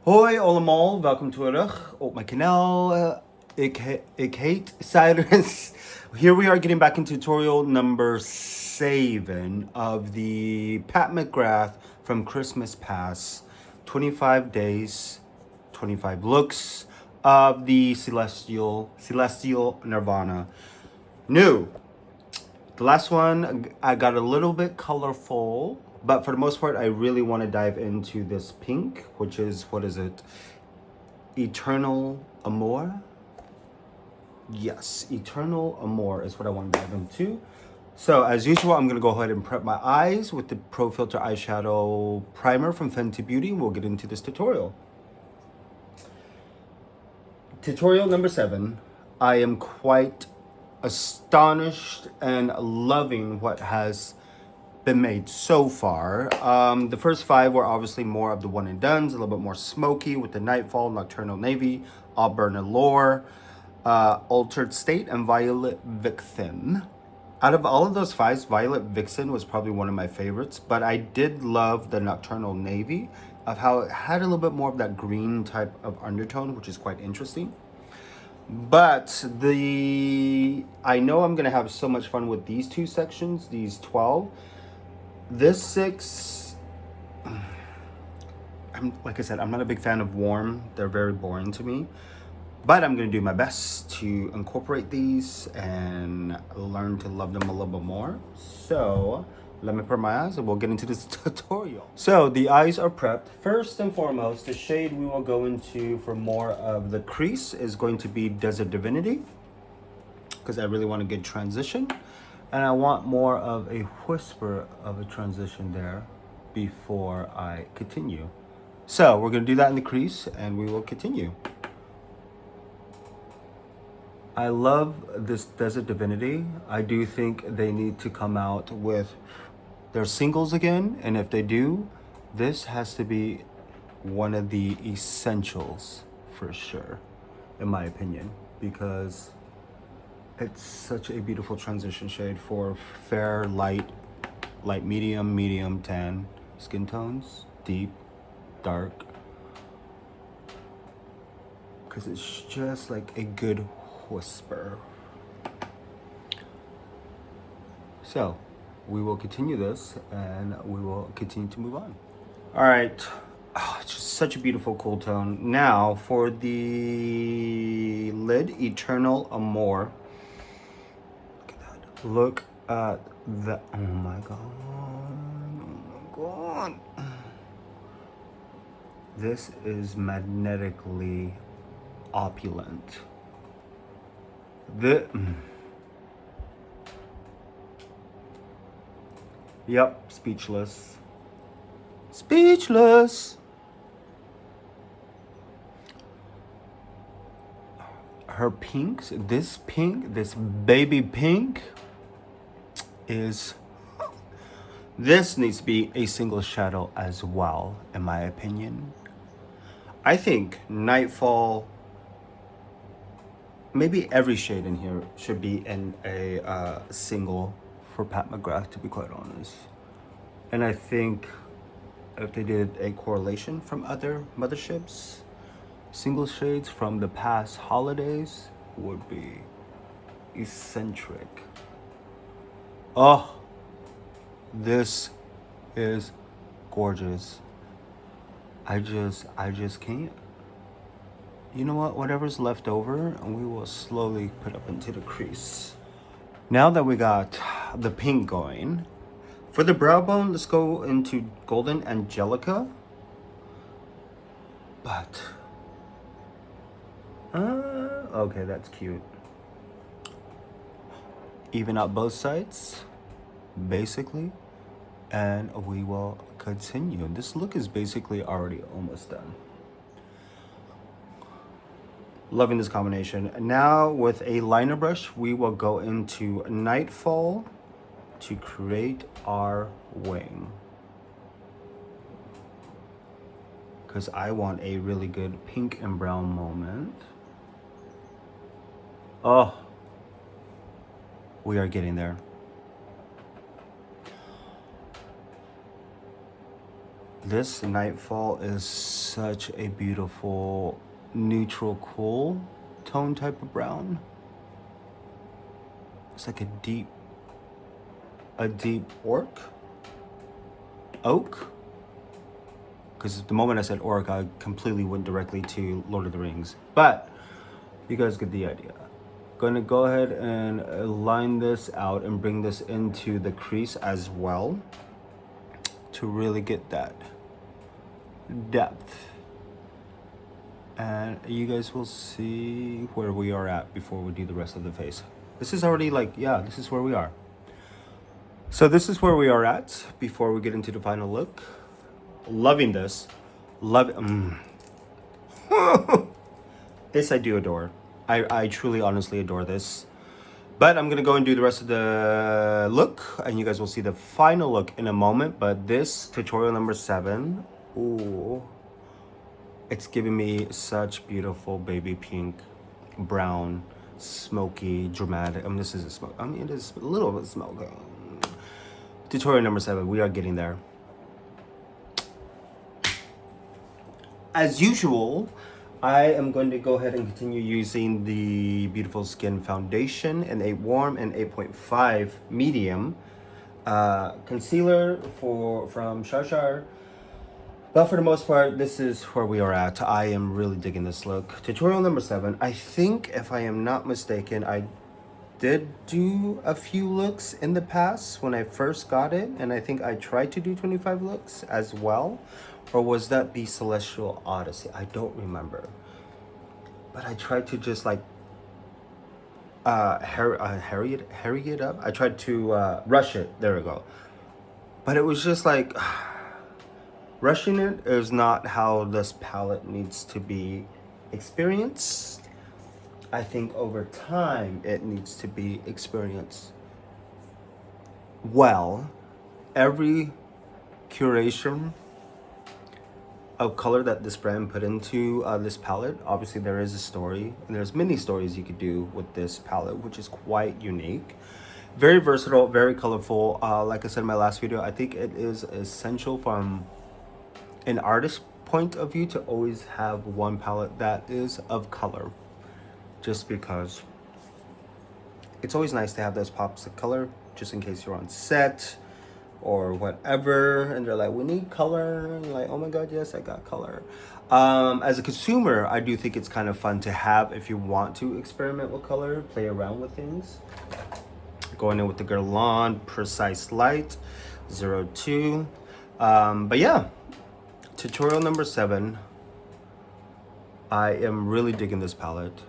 Hoi allemaal, welkom terug op mijn kanaal. Ik heet Cyrus. Here we are getting back into tutorial number 7 of the Pat McGrath from Christmas Past 25 days, 25 looks of the Celestial Nirvana. New. The last one, I got a little bit colorful, but for the most part, I really want to dive into this pink, which is, what is it? Eternal Amour? Yes, Eternal Amour is what I want to dive into. So as usual, I'm going to go ahead and prep my eyes with the Pro Filt'r Eyeshadow Primer from Fenty Beauty. We'll get into this tutorial. Tutorial number 7. I am quite astonished and loving what has been made so far. The first 5 were obviously more of the one and dones, a little bit more smoky with the Nightfall, Nocturnal Navy, Auburn Allure, Altered State, and Violet Vixen. Out of all of those 5, Violet Vixen was probably one of my favorites, but I did love the Nocturnal Navy of how it had a little bit more of that green type of undertone, which is quite interesting. But I know I'm gonna have so much fun with these 2 sections, these 12. This 6, like I said, I'm not a big fan of warm. They're very boring to me. But I'm gonna do my best to incorporate these and learn to love them a little bit more. So let me prep my eyes and we'll get into this tutorial. So the eyes are prepped. First and foremost, the shade we will go into for more of the crease is going to be Desert Divinity, because I really want a good transition. And I want more of a whisper of a transition there before I continue. So we're gonna do that in the crease and we will continue. I love this Desert Divinity. I do think they need to come out with their singles again, and if they do, this has to be one of the essentials for sure, in my opinion, because it's such a beautiful transition shade for fair, light, medium, medium, tan skin tones, deep, dark, because it's just like a good whisper. So we will continue this and we will continue to move on. All right. Oh, it's just such a beautiful cool tone. Now for the lid, Eternal Amour. Look at that. Look at that. Oh my god. Oh my god. This is magnetically opulent. Yep, speechless. Speechless. Her pinks, this baby pink is, this needs to be a single shadow as well, in my opinion. I think Nightfall, maybe every shade in here should be in a single for Pat McGrath, to be quite honest. And I think if they did a correlation from other motherships, single shades from the past holidays would be eccentric. Oh, this is gorgeous. I just can't. You know what? Whatever's left over, we will slowly put up into the crease. Now that we got the pink going, for the brow bone, let's go into Golden Angelica. But, okay, that's cute. Even out both sides, basically, and we will continue. This look is basically already almost done. Loving this combination. Now with a liner brush, we will go into Nightfall to create our wing. Because I want a really good pink and brown moment. Oh, we are getting there. This Nightfall is such a beautiful neutral cool tone type of brown. It's like a deep oak. Because the moment I said orc, I completely went directly to Lord of the Rings. But you guys get the idea. Gonna go ahead and line this out and bring this into the crease as well to really get that depth. And you guys will see where we are at before we do the rest of the face. This is already like, yeah, this is where we are. So this is where we are at before we get into the final look. Loving this. This I do adore. I truly, honestly adore this. But I'm going to go and do the rest of the look. And you guys will see the final look in a moment. But this tutorial number 7. Ooh. It's giving me such beautiful baby pink, brown, smoky, dramatic. I mean, this is a smoke. I mean, it is a little bit smoky. Tutorial number 7. We are getting there. As usual, I am going to go ahead and continue using the Beautiful Skin Foundation in 8 Warm and 8.5 Medium. Concealer from Shar. But for the most part, this is where we are at. I am really digging this look. Tutorial number 7. I think, if I am not mistaken, I did do a few looks in the past when I first got it. And I think I tried to do 25 looks as well. Or was that the Celestial Odyssey? I don't remember. But I tried to just like hurry it up. I tried to rush it. There we go. But it was just like rushing it is not how this palette needs to be experienced. I think over time it needs to be experienced well. Every curation of color that this brand put into this palette, obviously there is a story, and there's many stories you could do with this palette, which is quite unique. Very versatile, very colorful. Like I said in my last video, I think it is essential from an artist's point of view to always have one palette that is of color, just because it's always nice to have those pops of color, just in case you're on set or whatever, and they're like, we need color, and you're like, oh my god, yes, I got color. As a consumer, I do think it's kind of fun to have if you want to experiment with color, play around with things. Going in with the Guerlain Precise Light 02. But yeah, tutorial number 7. I am really digging this palette.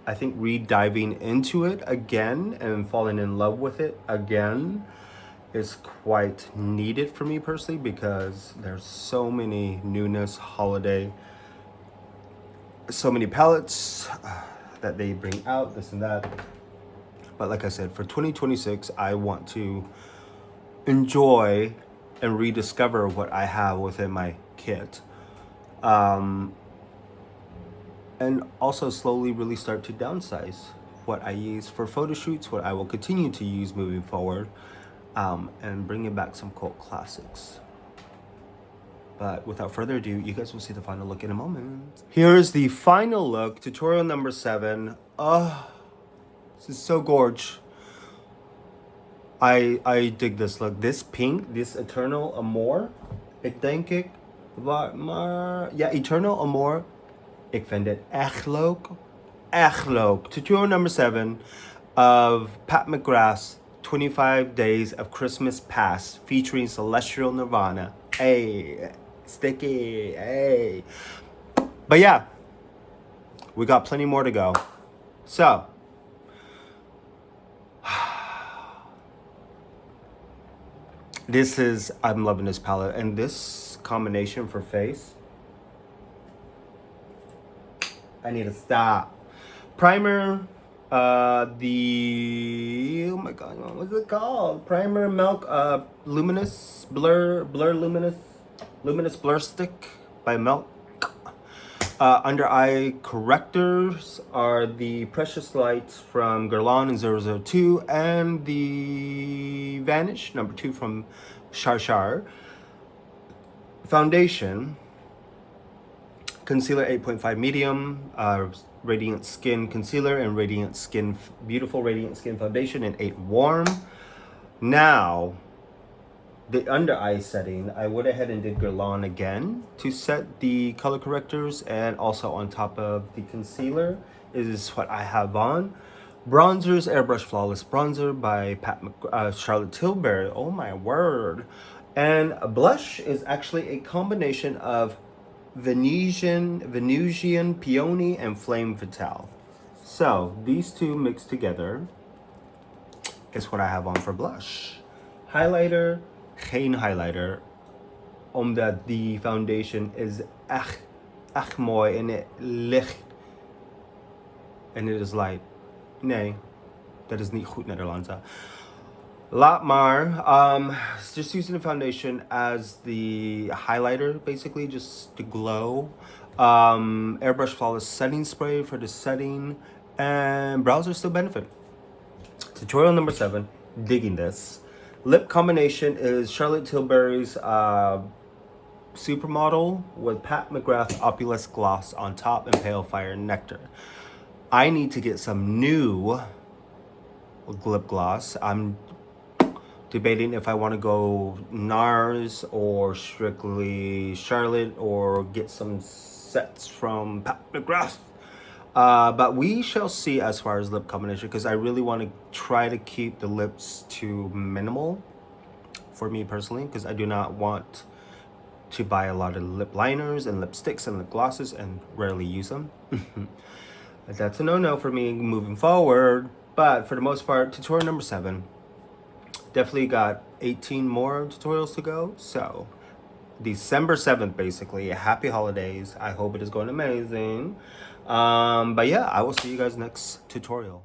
I think re-diving into it again and falling in love with it again is quite needed for me personally, because there's so many newness, holiday, so many palettes that they bring out, this and that. But like I said, for 2026, I want to enjoy and rediscover what I have within my kit. And also slowly really start to downsize what I use for photo shoots, what I will continue to use moving forward. And bringing back some cult classics. But without further ado, you guys will see the final look in a moment. Here's the final look, tutorial number 7. Oh, this is so gorge. I dig this look. This pink, this Eternal Amour. Ik denk ik, maar ja, Eternal Amour. Ik vind het echt leuk. Tutorial number 7 of Pat McGrath's 25 Days of Christmas Past featuring Celestial Nirvana. Hey, sticky, hey. But yeah, we got plenty more to go. So, I'm loving this palette. And this combination for face, I need to stop. Primer, oh my god, what's it called? Primer Milk Luminous Blur Luminous Blur Stick by Milk. Under eye correctors are the Precious Lights from Guerlain 002 and the Vanish number 2 from Shar. Foundation, concealer 8.5 medium, Radiant Skin Concealer, and Radiant Skin, Beautiful Radiant Skin Foundation in 8 warm. Now, the under eye setting, I went ahead and did Guerlain again to set the color correctors, and also on top of the concealer is what I have on. Bronzers, Airbrush Flawless Bronzer by Charlotte Tilbury. Oh my word. And blush is actually a combination of Venusian Peony, and Flame Fatale. So these two mixed together is what I have on for blush. Highlighter, geen highlighter, omdat the foundation is echt mooi en het licht en it is light. Nee, dat is niet goed Nederlands. Laat maar, just using the foundation as the highlighter, basically, just to glow. Airbrush Flawless Setting Spray for the setting, and browsers still benefit. Tutorial number 7, digging this. Lip combination is Charlotte Tilbury's Supermodel with Pat McGrath Opulous Gloss on top and Pale Fire Nectar. I need to get some new lip gloss. I'm debating if I want to go NARS or strictly Charlotte or get some sets from Pat McGrath. But we shall see as far as lip combination, because I really want to try to keep the lips to minimal for me personally, because I do not want to buy a lot of lip liners and lipsticks and lip glosses and rarely use them. That's a no-no for me moving forward. But for the most part, tutorial number 7. Definitely got 18 more tutorials to go. So December 7th, basically. Happy holidays. I hope it is going amazing. But yeah, I will see you guys next tutorial.